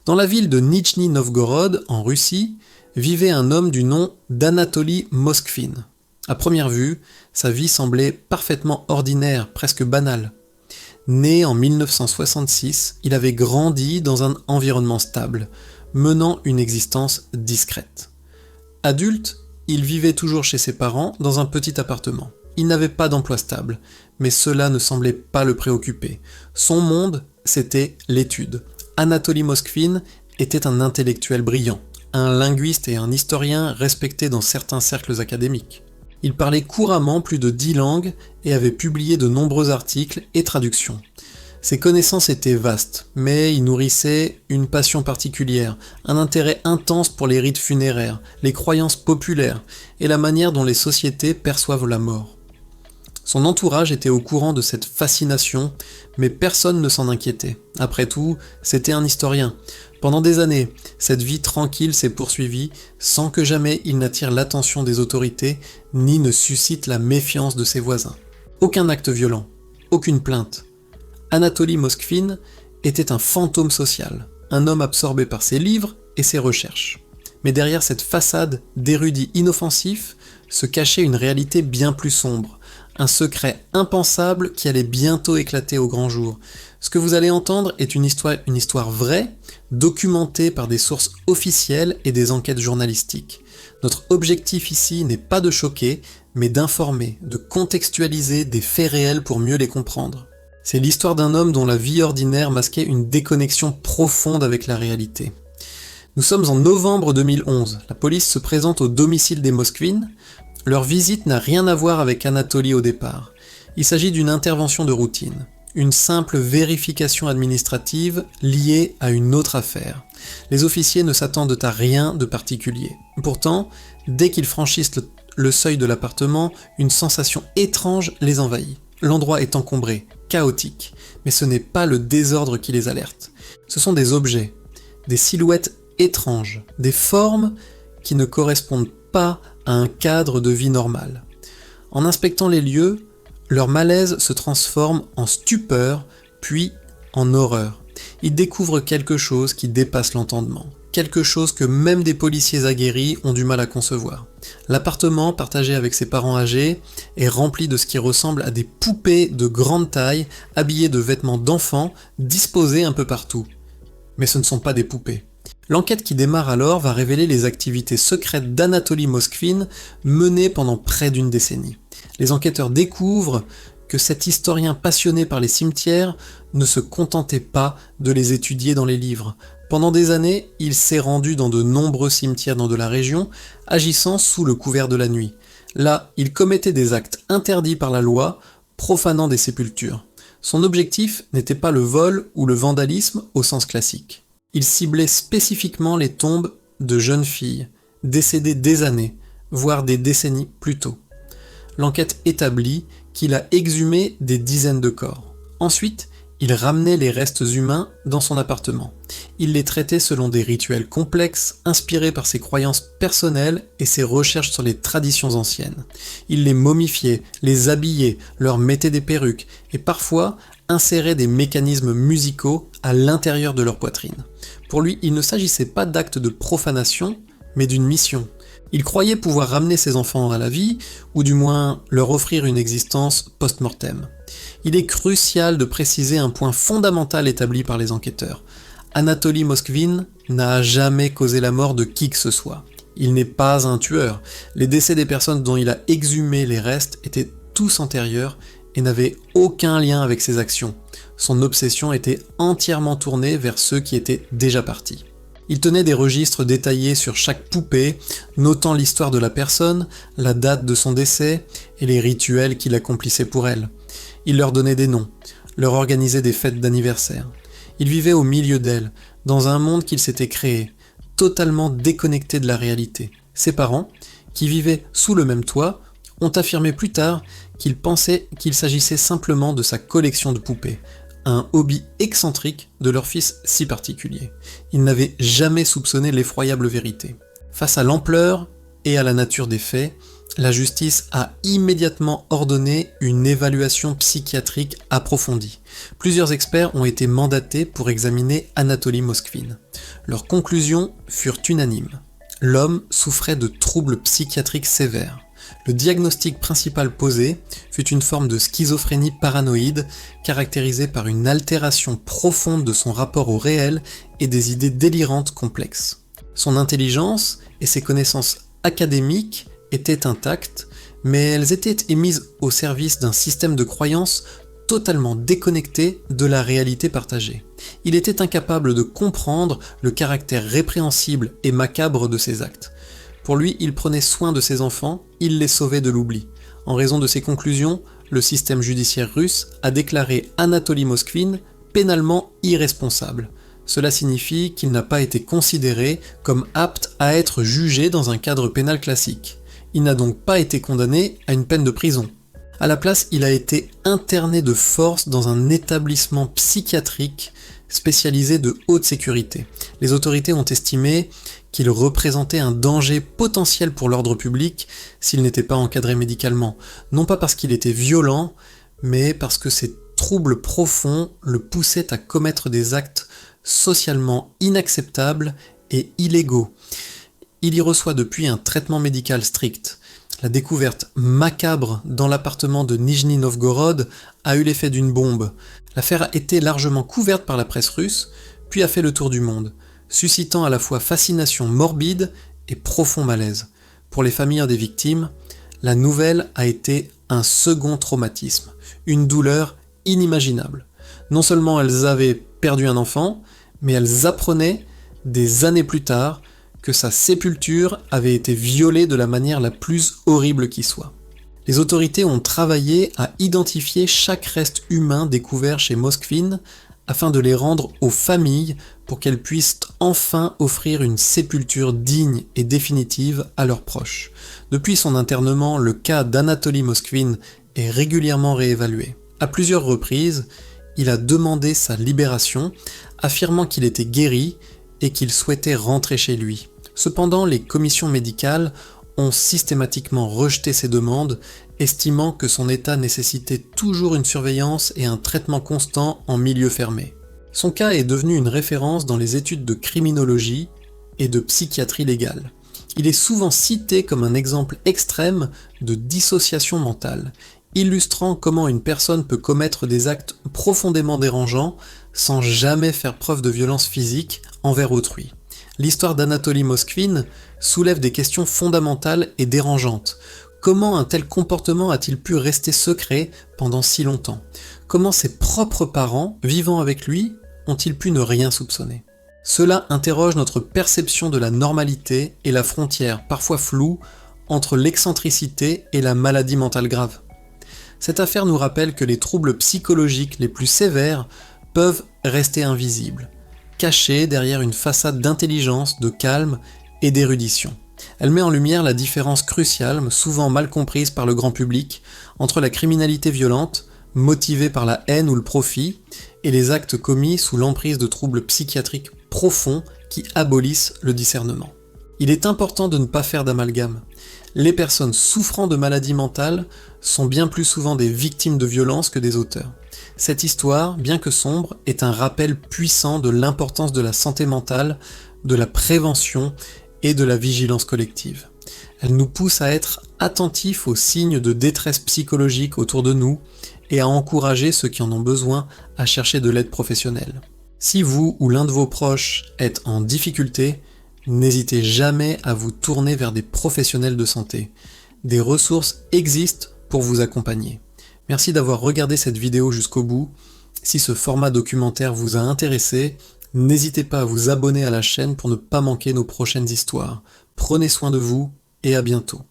Dans la ville de Nijni Novgorod, en Russie, vivait un homme du nom d'Anatoly Moskvin. À première vue, sa vie semblait parfaitement ordinaire, presque banale. Né en 1966, il avait grandi dans un environnement stable, menant une existence discrète. Adulte, il vivait toujours chez ses parents dans un petit appartement. Il n'avait pas d'emploi stable, mais cela ne semblait pas le préoccuper. Son monde, c'était l'étude. Anatoly Moskvin était un intellectuel brillant, un linguiste et un historien respecté dans certains cercles académiques. Il parlait couramment plus de 10 langues et avait publié de nombreux articles et traductions. Ses connaissances étaient vastes, mais il nourrissait une passion particulière, un intérêt intense pour les rites funéraires, les croyances populaires et la manière dont les sociétés perçoivent la mort. Son entourage était au courant de cette fascination, mais personne ne s'en inquiétait. Après tout, c'était un historien. Pendant des années, cette vie tranquille s'est poursuivie sans que jamais il n'attire l'attention des autorités ni ne suscite la méfiance de ses voisins. Aucun acte violent, aucune plainte. Anatoly Moskvin était un fantôme social, un homme absorbé par ses livres et ses recherches. Mais derrière cette façade d'érudit inoffensif se cachait une réalité bien plus sombre, un secret impensable qui allait bientôt éclater au grand jour. Ce que vous allez entendre est une histoire vraie, documentée par des sources officielles et des enquêtes journalistiques. Notre objectif ici n'est pas de choquer, mais d'informer, de contextualiser des faits réels pour mieux les comprendre. C'est l'histoire d'un homme dont la vie ordinaire masquait une déconnexion profonde avec la réalité. Nous sommes en novembre 2011, la police se présente au domicile des Moskvin. Leur visite n'a rien à voir avec Anatoly au départ. Il s'agit d'une intervention de routine, une simple vérification administrative liée à une autre affaire. Les officiers ne s'attendent à rien de particulier. Pourtant, dès qu'ils franchissent le seuil de l'appartement, une sensation étrange les envahit. L'endroit est encombré, chaotique, mais ce n'est pas le désordre qui les alerte. Ce sont des objets, des silhouettes étranges, des formes qui ne correspondent pas à un cadre de vie normal. En inspectant les lieux, leur malaise se transforme en stupeur, puis en horreur. Ils découvrent quelque chose qui dépasse l'entendement, quelque chose que même des policiers aguerris ont du mal à concevoir. L'appartement, partagé avec ses parents âgés, est rempli de ce qui ressemble à des poupées de grande taille, habillées de vêtements d'enfants, disposées un peu partout. Mais ce ne sont pas des poupées. L'enquête qui démarre alors va révéler les activités secrètes d'Anatoly Moskvin menées pendant près d'une décennie. Les enquêteurs découvrent que cet historien passionné par les cimetières ne se contentait pas de les étudier dans les livres. Pendant des années, il s'est rendu dans de nombreux cimetières de la région, agissant sous le couvert de la nuit. Là, il commettait des actes interdits par la loi, profanant des sépultures. Son objectif n'était pas le vol ou le vandalisme au sens classique. Il ciblait spécifiquement les tombes de jeunes filles, décédées des années, voire des décennies plus tôt. L'enquête établit qu'il a exhumé des dizaines de corps. Ensuite, il ramenait les restes humains dans son appartement. Il les traitait selon des rituels complexes, inspirés par ses croyances personnelles et ses recherches sur les traditions anciennes. Il les momifiait, les habillait, leur mettait des perruques et parfois insérait des mécanismes musicaux à l'intérieur de leur poitrine. Pour lui, il ne s'agissait pas d'actes de profanation, mais d'une mission. Il croyait pouvoir ramener ses enfants à la vie, ou du moins leur offrir une existence post-mortem. Il est crucial de préciser un point fondamental établi par les enquêteurs. Anatoly Moskvin n'a jamais causé la mort de qui que ce soit. Il n'est pas un tueur. Les décès des personnes dont il a exhumé les restes étaient tous antérieurs et n'avaient aucun lien avec ses actions. Son obsession était entièrement tournée vers ceux qui étaient déjà partis. Il tenait des registres détaillés sur chaque poupée, notant l'histoire de la personne, la date de son décès et les rituels qu'il accomplissait pour elle. Il leur donnait des noms, leur organisait des fêtes d'anniversaire. Il vivait au milieu d'elles, dans un monde qu'il s'était créé, totalement déconnecté de la réalité. Ses parents, qui vivaient sous le même toit, ont affirmé plus tard qu'ils pensaient qu'il s'agissait simplement de sa collection de poupées, un hobby excentrique de leur fils si particulier. Ils n'avaient jamais soupçonné l'effroyable vérité. Face à l'ampleur et à la nature des faits, la justice a immédiatement ordonné une évaluation psychiatrique approfondie. Plusieurs experts ont été mandatés pour examiner Anatoly Moskvin. Leurs conclusions furent unanimes. L'homme souffrait de troubles psychiatriques sévères. Le diagnostic principal posé fut une forme de schizophrénie paranoïde caractérisée par une altération profonde de son rapport au réel et des idées délirantes complexes. Son intelligence et ses connaissances académiques étaient intactes, mais elles étaient émises au service d'un système de croyances totalement déconnecté de la réalité partagée. Il était incapable de comprendre le caractère répréhensible et macabre de ses actes. Pour lui, il prenait soin de ses enfants, il les sauvait de l'oubli. En raison de ces conclusions, le système judiciaire russe a déclaré Anatoly Moskvin pénalement irresponsable. Cela signifie qu'il n'a pas été considéré comme apte à être jugé dans un cadre pénal classique. Il n'a donc pas été condamné à une peine de prison. À la place, il a été interné de force dans un établissement psychiatrique spécialisé de haute sécurité. Les autorités ont estimé qu'il représentait un danger potentiel pour l'ordre public s'il n'était pas encadré médicalement, non pas parce qu'il était violent, mais parce que ses troubles profonds le poussaient à commettre des actes socialement inacceptables et illégaux. Il y reçoit depuis un traitement médical strict. La découverte macabre dans l'appartement de Nijni Novgorod a eu l'effet d'une bombe. L'affaire a été largement couverte par la presse russe, puis a fait le tour du monde, suscitant à la fois fascination morbide et profond malaise. Pour les familles des victimes, la nouvelle a été un second traumatisme, une douleur inimaginable. Non seulement elles avaient perdu un enfant, mais elles apprenaient, des années plus tard, que sa sépulture avait été violée de la manière la plus horrible qui soit. Les autorités ont travaillé à identifier chaque reste humain découvert chez Moskvin afin de les rendre aux familles pour qu'elles puissent enfin offrir une sépulture digne et définitive à leurs proches. Depuis son internement, le cas d'Anatoly Moskvin est régulièrement réévalué. À plusieurs reprises, il a demandé sa libération, affirmant qu'il était guéri et qu'il souhaitait rentrer chez lui. Cependant, les commissions médicales ont systématiquement rejeté ces demandes, estimant que son état nécessitait toujours une surveillance et un traitement constant en milieu fermé. Son cas est devenu une référence dans les études de criminologie et de psychiatrie légale. Il est souvent cité comme un exemple extrême de dissociation mentale, illustrant comment une personne peut commettre des actes profondément dérangeants sans jamais faire preuve de violence physique envers autrui. L'histoire d'Anatoly Moskvin soulève des questions fondamentales et dérangeantes. Comment un tel comportement a-t-il pu rester secret pendant si longtemps? Comment ses propres parents, vivant avec lui, ont-ils pu ne rien soupçonner? Cela interroge notre perception de la normalité et la frontière, parfois floue, entre l'excentricité et la maladie mentale grave. Cette affaire nous rappelle que les troubles psychologiques les plus sévères peuvent rester invisibles, cachés derrière une façade d'intelligence, de calme et d'érudition. Elle met en lumière la différence cruciale, souvent mal comprise par le grand public, entre la criminalité violente, motivée par la haine ou le profit, et les actes commis sous l'emprise de troubles psychiatriques profonds qui abolissent le discernement. Il est important de ne pas faire d'amalgame. Les personnes souffrant de maladies mentales sont bien plus souvent des victimes de violences que des auteurs. Cette histoire, bien que sombre, est un rappel puissant de l'importance de la santé mentale, de la prévention et de la vigilance collective. Elle nous pousse à être attentifs aux signes de détresse psychologique autour de nous et à encourager ceux qui en ont besoin à chercher de l'aide professionnelle. Si vous ou l'un de vos proches êtes en difficulté, n'hésitez jamais à vous tourner vers des professionnels de santé. Des ressources existent pour vous accompagner. Merci d'avoir regardé cette vidéo jusqu'au bout. Si ce format documentaire vous a intéressé, n'hésitez pas à vous abonner à la chaîne pour ne pas manquer nos prochaines histoires. Prenez soin de vous et à bientôt.